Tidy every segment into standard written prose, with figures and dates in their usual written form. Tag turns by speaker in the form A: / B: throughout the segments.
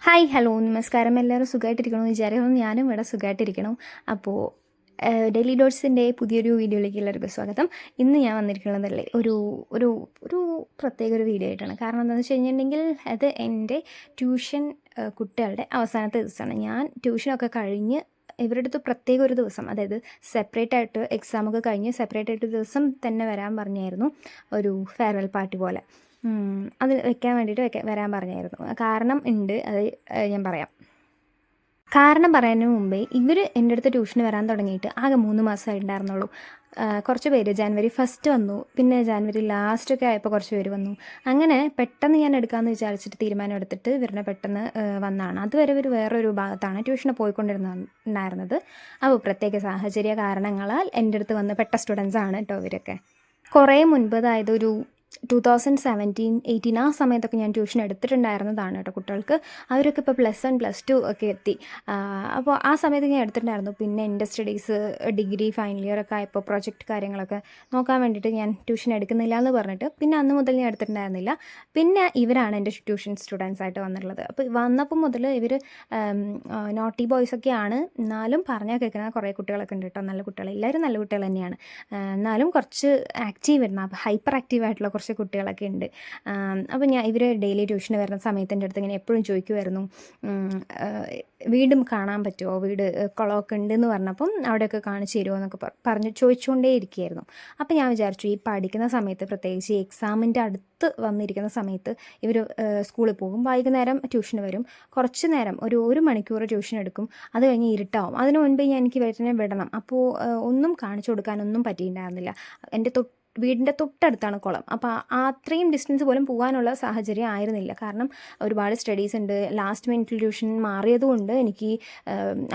A: Hi hello നമസ്കാരം. എല്ലാവരും സുഖമായിട്ടിരിക്കണമെന്ന് വിചാരിക്കുന്നു. ഞാനും ഇവിടെ സുഖമായിട്ടിരിക്കണം. അപ്പോൾ ഡെയിലി ഡോട്ട്സിൻ്റെ പുതിയൊരു വീഡിയോയിലേക്ക് എല്ലാവർക്കും സ്വാഗതം. ഇന്ന് ഞാൻ വന്നിരിക്കുന്നതല്ലേ ഒരു ഒരു ഒരു പ്രത്യേക ഒരു വീഡിയോ ആയിട്ടാണ്. കാരണം എന്താണെന്ന് വെച്ച് കഴിഞ്ഞിട്ടുണ്ടെങ്കിൽ അത് എൻ്റെ ട്യൂഷൻ കുട്ടികളുടെ അവസാനത്തെ ദിവസമാണ്. ഞാൻ ട്യൂഷനൊക്കെ കഴിഞ്ഞ് ഇവരുടെ അടുത്ത് പ്രത്യേക ഒരു ദിവസം, അതായത് സെപ്പറേറ്റ് ആയിട്ട് എക്സാമൊക്കെ കഴിഞ്ഞ് സെപ്പറേറ്റ് ആയിട്ട് ദിവസം തന്നെ വരാൻ പറഞ്ഞായിരുന്നു. ഒരു ഫെയർവെൽ പാർട്ടി പോലെ അത് വെക്കാൻ വേണ്ടിയിട്ട് വരാൻ പറഞ്ഞായിരുന്നു. കാരണം ഉണ്ട്, അത് ഞാൻ പറയാം. കാരണം പറയുന്നതിന് മുമ്പേ ഇവർ എൻ്റെ അടുത്ത് ട്യൂഷന് വരാൻ തുടങ്ങിയിട്ട് ആകെ 3 മാസമായിട്ടുണ്ടായിരുന്നുള്ളൂ. കുറച്ച് പേര് ജനുവരി 1 വന്നു, പിന്നെ ജനുവരി ലാസ്റ്റൊക്കെ ആയപ്പോൾ കുറച്ച് പേര് വന്നു. അങ്ങനെ പെട്ടെന്ന് ഞാൻ എടുക്കാമെന്ന് വിചാരിച്ചിട്ട് തീരുമാനം എടുത്തിട്ട് ഇവരുടെ പെട്ടെന്ന് വന്നതാണ്. അതുവരെ ഇവർ വേറൊരു ഭാഗത്താണ് ട്യൂഷന് പോയിക്കൊണ്ടിരുന്നുണ്ടായിരുന്നത്. അപ്പോൾ പ്രത്യേക സാഹചര്യ കാരണങ്ങളാൽ എൻ്റെ അടുത്ത് വന്ന് പെട്ട സ്റ്റുഡൻസാണ് കേട്ടോ ഇവരൊക്കെ. കുറേ മുൻപ്, അതായത് ഒരു 2017-18 ആ സമയത്തൊക്കെ ഞാൻ ട്യൂഷൻ എടുത്തിട്ടുണ്ടായിരുന്നതാണ് കേട്ടോ കുട്ടികൾക്ക്. അവരൊക്കെ ഇപ്പോൾ +1 +2 ഒക്കെ എത്തി. അപ്പോൾ ആ സമയത്ത് ഞാൻ എടുത്തിട്ടുണ്ടായിരുന്നു. പിന്നെ എൻ്റെ സ്റ്റഡീസ് ഡിഗ്രി ഫൈനൽ ഇയർ ഒക്കെ ആയപ്പോൾ പ്രൊജക്റ്റ് കാര്യങ്ങളൊക്കെ നോക്കാൻ വേണ്ടിയിട്ട് ഞാൻ ട്യൂഷൻ എടുക്കുന്നില്ല എന്ന് പറഞ്ഞിട്ട് പിന്നെ അന്ന് മുതൽ ഞാൻ എടുത്തിട്ടുണ്ടായിരുന്നില്ല. പിന്നെ ഇവരാണ് എൻ്റെ ട്യൂഷൻ സ്റ്റുഡൻസ് ആയിട്ട് വന്നിട്ടുള്ളത്. അപ്പോൾ വന്നപ്പോൾ മുതൽ ഇവർ നോട്ടി ബോയ്സൊക്കെയാണ്, എന്നാലും പറഞ്ഞാൽ കേൾക്കുന്ന കുറേ കുട്ടികളൊക്കെ ഉണ്ട് കേട്ടോ. നല്ല കുട്ടികൾ, എല്ലാവരും നല്ല കുട്ടികൾ തന്നെയാണ്. എന്നാലും കുറച്ച് ആക്റ്റീവ് വരുന്ന, ഹൈപ്പർ ആക്റ്റീവായിട്ടുള്ള കുറച്ച് കുട്ടികളൊക്കെ ഉണ്ട്. അപ്പോൾ ഇവർ ഡെയിലി ട്യൂഷന് വരുന്ന സമയത്ത് എൻ്റെ അടുത്ത് ഇങ്ങനെ എപ്പോഴും ചോദിക്കുമായിരുന്നു, വീടും കാണാൻ പറ്റുമോ, വീട് കുളമൊക്കെ ഉണ്ടെന്ന് പറഞ്ഞപ്പം അവിടെയൊക്കെ കാണിച്ചു തരുമോ എന്നൊക്കെ പറഞ്ഞ് ചോദിച്ചുകൊണ്ടേ ഇരിക്കുകയായിരുന്നു. അപ്പോൾ ഞാൻ വിചാരിച്ചു, ഈ പഠിക്കുന്ന സമയത്ത്, പ്രത്യേകിച്ച് എക്സാമിൻ്റെ അടുത്ത് വന്നിരിക്കുന്ന സമയത്ത് ഇവർ സ്കൂളിൽ പോകും, വൈകുന്നേരം ട്യൂഷന് വരും, കുറച്ച് നേരം ഒരു മണിക്കൂർ ട്യൂഷൻ എടുക്കും, അത് കഴിഞ്ഞ് ഇരുട്ടാവും. അതിന് മുൻപേ എനിക്ക് ഇവരെ വിടണം. അപ്പോൾ ഒന്നും കാണിച്ചു കൊടുക്കാനൊന്നും പറ്റിയിട്ടുണ്ടായിരുന്നില്ല. എൻ്റെ വീടിൻ്റെ തൊട്ടടുത്താണ് കുളം. അപ്പോൾ അത്രയും ഡിസ്റ്റൻസ് പോലും പോകാനുള്ള സാഹചര്യം ആയിരുന്നില്ല. കാരണം ഒരുപാട് സ്റ്റഡീസ് ഉണ്ട്. ലാസ്റ്റ് മിനിറ്റിൽ ട്യൂഷൻ മാറിയതുകൊണ്ട് എനിക്ക്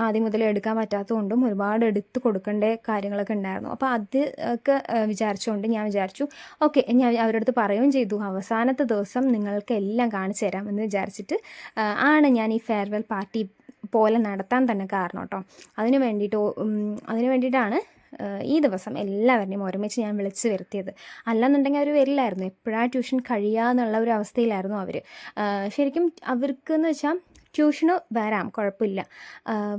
A: ആദ്യം മുതൽ എടുക്കാൻ പറ്റാത്തതുകൊണ്ടും ഒരുപാട് എടുത്ത് കൊടുക്കേണ്ട കാര്യങ്ങളൊക്കെ ഉണ്ടായിരുന്നു. അപ്പോൾ അത് ഒക്കെ വിചാരിച്ചുകൊണ്ട് ഞാൻ വിചാരിച്ചു, ഓക്കെ, ഞാൻ അവരുടെ അടുത്ത് പറയുകയും ചെയ്തു, അവസാനത്തെ ദിവസം നിങ്ങൾക്ക് എല്ലാം കാണിച്ചു തരാമെന്ന് വിചാരിച്ചിട്ട് ആണ് ഞാൻ ഈ ഫെയർവെൽ പാർട്ടി പോലെ നടത്താൻ തന്നെ കാരണം കേട്ടോ. അതിന് വേണ്ടിയിട്ടാണ് ഈ ദിവസം എല്ലാവരുടെയും ഒരുമിച്ച് ഞാൻ വിളിച്ച് വരുത്തിയത്. അല്ലെന്നുണ്ടെങ്കിൽ അവർ വരില്ലായിരുന്നു. എപ്പോഴാണ് ട്യൂഷൻ കഴിയുക എന്നുള്ള ഒരു അവസ്ഥയിലായിരുന്നു അവർ. ശരിക്കും അവർക്കെന്ന് വെച്ചാൽ ട്യൂഷന് വരാം, കുഴപ്പമില്ല,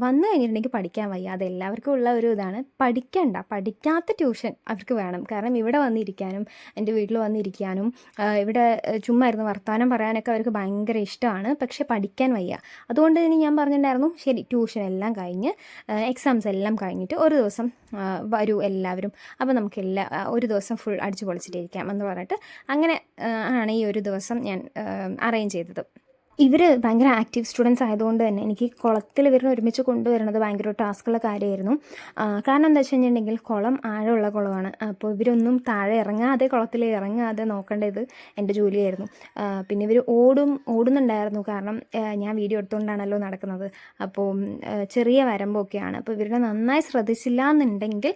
A: വന്നു കഴിഞ്ഞിട്ടുണ്ടെങ്കിൽ പഠിക്കാൻ വയ്യ, അതെല്ലാവർക്കും ഉള്ള ഒരു ഇതാണ്. പഠിക്കാത്ത ട്യൂഷൻ അവർക്ക് വേണം. കാരണം ഇവിടെ വന്നിരിക്കാനും എൻ്റെ വീട്ടിൽ വന്നിരിക്കാനും ഇവിടെ ചുമ്മാ ഇരുന്ന് വർത്തമാനം പറയാനൊക്കെ അവർക്ക് ഭയങ്കര ഇഷ്ടമാണ്. പക്ഷെ പഠിക്കാൻ വയ്യ. അതുകൊണ്ട് ഇനി ഞാൻ പറഞ്ഞിട്ടുണ്ടായിരുന്നു, ശരി, ട്യൂഷൻ എല്ലാം കഴിഞ്ഞ് എക്സാംസ് എല്ലാം കഴിഞ്ഞിട്ട് ഒരു ദിവസം വരൂ എല്ലാവരും, അപ്പോൾ നമുക്ക് ഒരു ദിവസം ഫുൾ അടിച്ചു പൊളിച്ചിട്ടിരിക്കാം എന്ന് പറഞ്ഞിട്ട് അങ്ങനെ ആണ് ഈ ഒരു ദിവസം ഞാൻ അറേഞ്ച് ചെയ്തത്. ഇവർ ഭയങ്കര ആക്റ്റീവ് സ്റ്റുഡൻസ് ആയതുകൊണ്ട് തന്നെ എനിക്ക് കുളത്തിൽ ഇവരിനെ ഒരുമിച്ച് കൊണ്ടുവരുന്നത് ഭയങ്കര ഒരു ടാസ്ക്കുള്ള കാര്യമായിരുന്നു. കാരണം എന്താ വെച്ച് കഴിഞ്ഞിട്ടുണ്ടെങ്കിൽ കുളം ആഴമുള്ള കുളമാണ്. അപ്പോൾ ഇവരൊന്നും താഴെ ഇറങ്ങാതെ, കുളത്തിൽ ഇറങ്ങാതെ നോക്കേണ്ടത് എൻ്റെ ജോലിയായിരുന്നു. പിന്നെ ഇവർ ഓടുന്നുണ്ടായിരുന്നു. കാരണം ഞാൻ വീഡിയോ എടുത്തുകൊണ്ടാണല്ലോ നടക്കുന്നത്. അപ്പോൾ ചെറിയ വരമ്പൊക്കെയാണ്. അപ്പോൾ ഇവരുടെ നന്നായി ശ്രദ്ധിച്ചില്ല എന്നുണ്ടെങ്കിൽ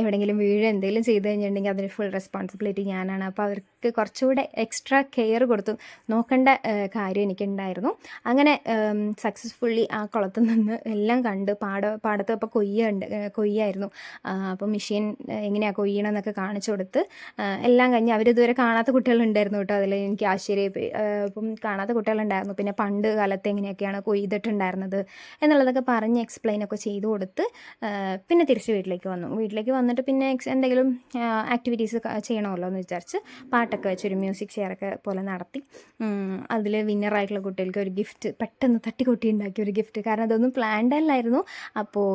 A: എവിടെയെങ്കിലും എന്തെങ്കിലും ചെയ്ത് കഴിഞ്ഞിട്ടുണ്ടെങ്കിൽ അതിന് ഫുൾ റെസ്പോൺസിബിലിറ്റി ഞാനാണ്. അപ്പോൾ അവർക്ക് കുറച്ചുകൂടെ എക്സ്ട്രാ കെയർ കൊടുത്ത് നോക്കേണ്ട കാര്യം എനിക്കുണ്ടായിരുന്നു. അങ്ങനെ സക്സസ്ഫുള്ളി ആ കുളത്തിൽ നിന്ന് എല്ലാം കണ്ട് പാടത്ത് ഇപ്പോൾ കൊയ്യായിരുന്നു. അപ്പോൾ മെഷീൻ എങ്ങനെയാണ് കൊയ്യണമെന്നൊക്കെ കാണിച്ചു കൊടുത്ത് എല്ലാം കഴിഞ്ഞ്, അവരിതുവരെ കാണാത്ത കുട്ടികളുണ്ടായിരുന്നു കേട്ടോ. അതിൽ എനിക്ക് ആശ്ചര്യമായി. അപ്പം കാണാത്ത കുട്ടികളുണ്ടായിരുന്നു. പിന്നെ പണ്ട് കാലത്ത് എങ്ങനെയൊക്കെയാണ് കൊയ്തിട്ടുണ്ടായിരുന്നത് എന്നുള്ളതൊക്കെ പറഞ്ഞ് എക്സ്പ്ലെയിൻ ഒക്കെ ചെയ്തു കൊടുത്ത് പിന്നെ തിരിച്ച് വീട്ടിലേക്ക് വന്നിട്ട് പിന്നെ എന്തെങ്കിലും ആക്ടിവിറ്റീസ് ചെയ്യണമല്ലോ എന്ന് വിചാരിച്ച് പാട്ടൊക്കെ വെച്ചൊരു മ്യൂസിക് ചെയറൊക്കെ പോലെ നടത്തി. അതിൽ വിന്നറായിട്ടുള്ള കുട്ടികൾക്ക് ഒരു ഗിഫ്റ്റ്, പെട്ടെന്ന് തട്ടിക്കൊട്ടി ഉണ്ടാക്കിയ ഒരു ഗിഫ്റ്റ്. കാരണം അതൊന്നും പ്ലാൻഡ് അല്ലായിരുന്നു. അപ്പോൾ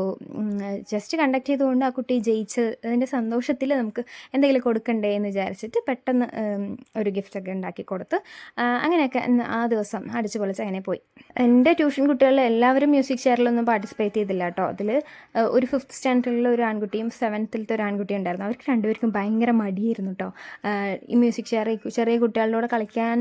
A: ജസ്റ്റ് കണ്ടക്ട് ചെയ്തുകൊണ്ട് ആ കുട്ടി ജയിച്ചതിൻ്റെ സന്തോഷത്തിൽ നമുക്ക് എന്തെങ്കിലും കൊടുക്കണ്ടേ എന്ന് വിചാരിച്ചിട്ട് പെട്ടെന്ന് ഒരു ഗിഫ്റ്റൊക്കെ ഉണ്ടാക്കി കൊടുത്ത് അങ്ങനെയൊക്കെ ആ ദിവസം അടിച്ചു പൊളിച്ച് അങ്ങനെ പോയി. എൻ്റെ ട്യൂഷൻ കുട്ടികളിൽ എല്ലാവരും മ്യൂസിക് ചെയറിലൊന്നും പാർട്ടിസിപ്പേറ്റ് ചെയ്തില്ല കേട്ടോ. അതിൽ ഒരു 5th സ്റ്റാൻഡേർഡിലുള്ള ഒരു ആൺകുട്ടിയും 7th ഒരു ആൺകുട്ടിയും ഉണ്ടായിരുന്നു. അവർക്ക് രണ്ടുപേർക്കും ഭയങ്കര മടിയായിരുന്നു കേട്ടോ. ഈ മ്യൂസിക് ചെയർ ചെറിയ കുട്ടികളുടെ കാണിക്കാൻ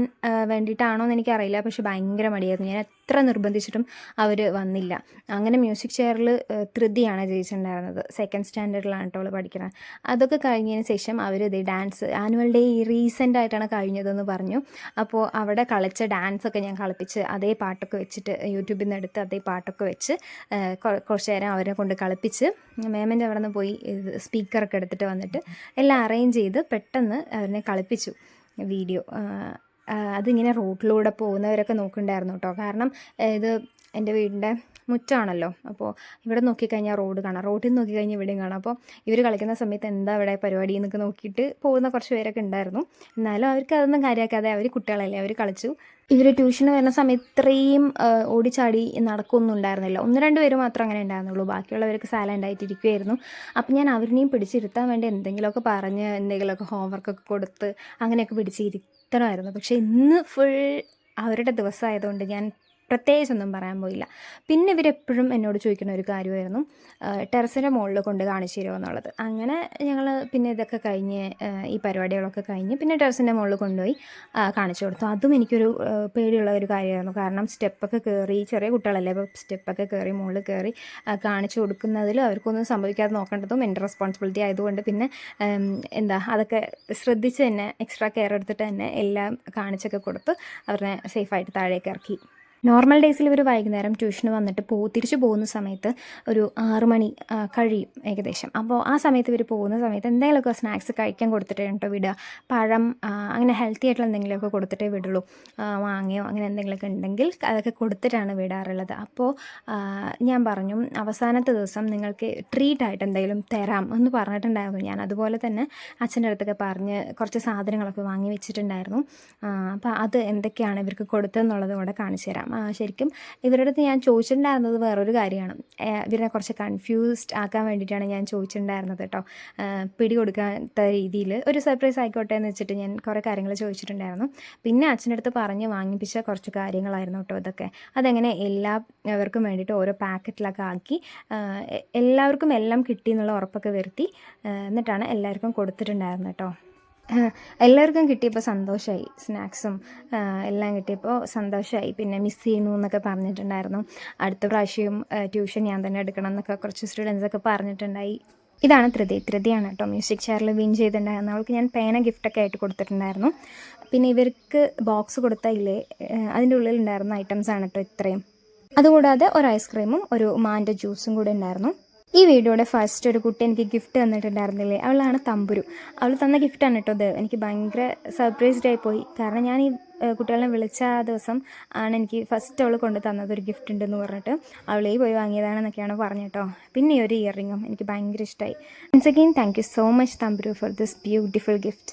A: വേണ്ടിയിട്ടാണോ എന്ന് എനിക്കറിയില്ല, പക്ഷെ ഭയങ്കര മടിയായിരുന്നു. ഞാൻ എത്ര നിർബന്ധിച്ചിട്ടും അവർ വന്നില്ല. അങ്ങനെ മ്യൂസിക് ചെയറിൽ ധൃതിയാണ് ജയിച്ചിട്ടുണ്ടായിരുന്നത്. 2nd സ്റ്റാൻഡേർഡിലാണ് കേട്ടോ അവൾ പഠിക്കുന്നത്. അതൊക്കെ കഴിഞ്ഞതിന് ശേഷം അവർ ഡാൻസ്, ആനുവൽ ഡേ റീസെൻ്റ് ആയിട്ടാണ് കഴിഞ്ഞതെന്ന് പറഞ്ഞു. അപ്പോൾ അവിടെ കളിച്ച ഡാൻസൊക്കെ ഞാൻ കളിപ്പിച്ച് അതേ പാട്ടൊക്കെ വെച്ചിട്ട് യൂട്യൂബിൽ നിന്ന് എടുത്ത് അതേ പാട്ടൊക്കെ വെച്ച് കുറച്ച് നേരം അവരെ കൊണ്ട് കളിപ്പിച്ച് മേമൻ്റെ അവിടെ നിന്ന് പോയി സ്പീക്കറൊക്കെ എടുത്തിട്ട് വന്നിട്ട് എല്ലാം അറേഞ്ച് ചെയ്ത് പെട്ടെന്ന് അവരെ കളിപ്പിച്ചു വീഡിയോ. അതിങ്ങനെ റോഡിലൂടെ പോകുന്നവരൊക്കെ നോക്കുന്നുണ്ടായിരുന്നു കേട്ടോ. കാരണം ഇത് എൻ്റെ വീടിൻ്റെ മുറ്റമാണല്ലോ. അപ്പോൾ ഇവിടെ നോക്കിക്കഴിഞ്ഞാൽ റോഡ് കാണാം, റോഡിൽ നിന്ന് നോക്കിക്കഴിഞ്ഞാൽ ഇവിടെയും കാണാം. അപ്പോൾ ഇവർ കളിക്കുന്ന സമയത്ത് എന്താ ഇവിടെ പരിപാടി എന്നൊക്കെ നോക്കിയിട്ട് പോകുന്ന കുറച്ച് പേരൊക്കെ ഉണ്ടായിരുന്നു. എന്നാലും അവർക്ക് അതൊന്നും കാര്യമാക്കാതെ അവർ കുട്ടികളല്ലേ, അവർ കളിച്ചു. ഇവർ ട്യൂഷന് വരുന്ന സമയത്ത് ഇത്രയും ഓടിച്ചാടി നടക്കുകയൊന്നും ഉണ്ടായിരുന്നില്ല. 1-2 പേര് മാത്രം അങ്ങനെ ഉണ്ടായിരുന്നുള്ളൂ, ബാക്കിയുള്ളവർക്ക് സൈലൻ്റ് ആയിട്ടിരിക്കുമായിരുന്നു. അപ്പം ഞാൻ അവരിനെയും പിടിച്ചിരുത്താൻ വേണ്ടി എന്തെങ്കിലുമൊക്കെ പറഞ്ഞ് എന്തെങ്കിലുമൊക്കെ ഹോംവർക്കൊക്കെ കൊടുത്ത് അങ്ങനെയൊക്കെ പിടിച്ചിരുത്തണമായിരുന്നു. പക്ഷേ ഇന്ന് ഫുൾ അവരുടെ ദിവസമായതുകൊണ്ട് ഞാൻ പ്രത്യേകിച്ചൊന്നും പറയാൻ പോയില്ല. പിന്നെ ഇവരെപ്പോഴും എന്നോട് ചോദിക്കുന്ന ഒരു കാര്യമായിരുന്നു, ടെറസിൻ്റെ മുകളിൽ കൊണ്ട് കാണിച്ചു തരുമോ എന്നുള്ളത്. അങ്ങനെ ഞങ്ങൾ പിന്നെ ഇതൊക്കെ കഴിഞ്ഞ് ഈ പരിപാടികളൊക്കെ കഴിഞ്ഞ് പിന്നെ ടെറസിൻ്റെ മുകളിൽ കൊണ്ടുപോയി കാണിച്ചു കൊടുത്തു. അതും എനിക്കൊരു പേടിയുള്ള ഒരു കാര്യമായിരുന്നു. കാരണം സ്റ്റെപ്പൊക്കെ കയറി, ചെറിയ കുട്ടികളല്ലേ, അപ്പോൾ സ്റ്റെപ്പൊക്കെ കയറി മുകളിൽ കയറി കാണിച്ചു കൊടുക്കുന്നതിൽ അവർക്കൊന്നും സംഭവിക്കാതെ നോക്കേണ്ടതും എൻ്റെ റെസ്പോൺസിബിലിറ്റി ആയതുകൊണ്ട് പിന്നെ അതൊക്കെ ശ്രദ്ധിച്ച് തന്നെ എക്സ്ട്രാ കെയർ എടുത്തിട്ട് തന്നെ എല്ലാം കാണിച്ചൊക്കെ കൊടുത്ത് അവരെ സേഫായിട്ട് താഴേക്ക് ഇറക്കി. നോർമൽ ഡേയ്സിൽ ഇവർ വൈകുന്നേരം ട്യൂഷന് വന്നിട്ട് തിരിച്ചു പോകുന്ന സമയത്ത് ഒരു 6 മണി കഴിയും ഏകദേശം. അപ്പോൾ ആ സമയത്ത് ഇവർ പോകുന്ന സമയത്ത് എന്തെങ്കിലുമൊക്കെ സ്നാക്സ് കഴിക്കാൻ കൊടുത്തിട്ടേ കേട്ടോ വിടുക. പഴം, അങ്ങനെ ഹെൽത്തി ആയിട്ടുള്ള എന്തെങ്കിലുമൊക്കെ കൊടുത്തിട്ടേ വിടുള്ളൂ. മാങ്ങയോ അങ്ങനെ എന്തെങ്കിലുമൊക്കെ ഉണ്ടെങ്കിൽ അതൊക്കെ കൊടുത്തിട്ടാണ് വിടാറുള്ളത്. അപ്പോൾ ഞാൻ പറഞ്ഞു, അവസാനത്തെ ദിവസം നിങ്ങൾക്ക് ട്രീറ്റായിട്ട് എന്തെങ്കിലും തരാം എന്ന് പറഞ്ഞിട്ടുണ്ടായിരുന്നു. ഞാൻ അതുപോലെ തന്നെ അച്ഛൻ്റെ അടുത്തൊക്കെ പറഞ്ഞ് കുറച്ച് സാധനങ്ങളൊക്കെ വാങ്ങി വെച്ചിട്ടുണ്ടായിരുന്നു. അപ്പോൾ അത് എന്തൊക്കെയാണ് ഇവർക്ക് കൊടുത്തതെന്നുള്ളത് കൂടെ കാണിച്ചു തരാം. ശരിക്കും ഇവരുടെ അടുത്ത് ഞാൻ ചോദിച്ചിട്ടുണ്ടായിരുന്നത് വേറൊരു കാര്യമാണ്. ഇവരെ കുറച്ച് കൺഫ്യൂസ്ഡ് ആക്കാൻ വേണ്ടിയിട്ടാണ് ഞാൻ ചോദിച്ചിട്ടുണ്ടായിരുന്നത് കേട്ടോ. പിടി കൊടുക്കാത്ത രീതിയിൽ ഒരു സർപ്രൈസ് ആയിക്കോട്ടെ എന്ന് വെച്ചിട്ട് ഞാൻ കുറേ കാര്യങ്ങൾ ചോദിച്ചിട്ടുണ്ടായിരുന്നു. പിന്നെ അച്ഛൻ്റെ അടുത്ത് പറഞ്ഞ് വാങ്ങിപ്പിച്ച കുറച്ച് കാര്യങ്ങളായിരുന്നു കേട്ടോ ഇതൊക്കെ. അതെങ്ങനെ എല്ലാവർക്കും വേണ്ടിയിട്ട് ഓരോ പാക്കറ്റിലൊക്കെ ആക്കി എല്ലാവർക്കും എല്ലാം കിട്ടി എന്നുള്ള ഉറപ്പൊക്കെ വരുത്തി എന്നിട്ടാണ് എല്ലാവർക്കും കൊടുത്തിട്ടുണ്ടായിരുന്നത് കേട്ടോ. എല്ലാവർക്കും കിട്ടിയപ്പോൾ സന്തോഷമായി, സ്നാക്സും എല്ലാം കിട്ടിയപ്പോൾ സന്തോഷമായി. പിന്നെ മിസ് ചെയ്യുന്നു എന്നൊക്കെ പറഞ്ഞിട്ടുണ്ടായിരുന്നു. അടുത്ത പ്രാവശ്യം ട്യൂഷൻ ഞാൻ തന്നെ എടുക്കണം എന്നൊക്കെ കുറച്ച് സ്റ്റുഡൻസൊക്കെ പറഞ്ഞിട്ടുണ്ടായി. ഇതാണ് ധൃതിയാണ് കേട്ടോ മ്യൂസിക് ചെയറിൽ വിൻ ചെയ്തിട്ടുണ്ടായിരുന്നു. അവൾക്ക് ഞാൻ പേന ഗിഫ്റ്റൊക്കെ ആയിട്ട് കൊടുത്തിട്ടുണ്ടായിരുന്നു. പിന്നെ ഇവർക്ക് ബോക്സ് കൊടുത്തതില്ലേ അതിൻ്റെ ഉള്ളിലുണ്ടായിരുന്ന ഐറ്റംസാണ് കേട്ടോ ഇത്രയും. അതുകൂടാതെ ഒരു ഐസ്ക്രീമും ഒരു മാൻ്റെ ജ്യൂസും കൂടെ ഉണ്ടായിരുന്നു. ഈ വീഡിയോയുടെ ഫസ്റ്റ് ഒരു കുട്ടി എനിക്ക് ഗിഫ്റ്റ് തന്നിട്ടുണ്ടായിരുന്നില്ലേ, അവളാണ് തമ്പുരു. അവൾ തന്ന ഗിഫ്റ്റാണ് കേട്ടോ ഇത്. എനിക്ക് ഭയങ്കര സർപ്രൈസ്ഡ് ആയിപ്പോയി. കാരണം ഞാൻ ഈ കുട്ടികളെ വിളിച്ച ആ ദിവസം ആണ് എനിക്ക് ഫസ്റ്റ് അവൾ കൊണ്ട് തന്നത് ഒരു ഗിഫ്റ്റ് ഉണ്ടെന്ന് പറഞ്ഞിട്ട്. അവളേ പോയി വാങ്ങിയതാണെന്നൊക്കെയാണ് പറഞ്ഞിട്ടോ. പിന്നെ ഈ ഒരു ഇയറിങ്ങും എനിക്ക് ഭയങ്കര ഇഷ്ടമായി. Once again thank you so much Thamburu for this beautiful gift.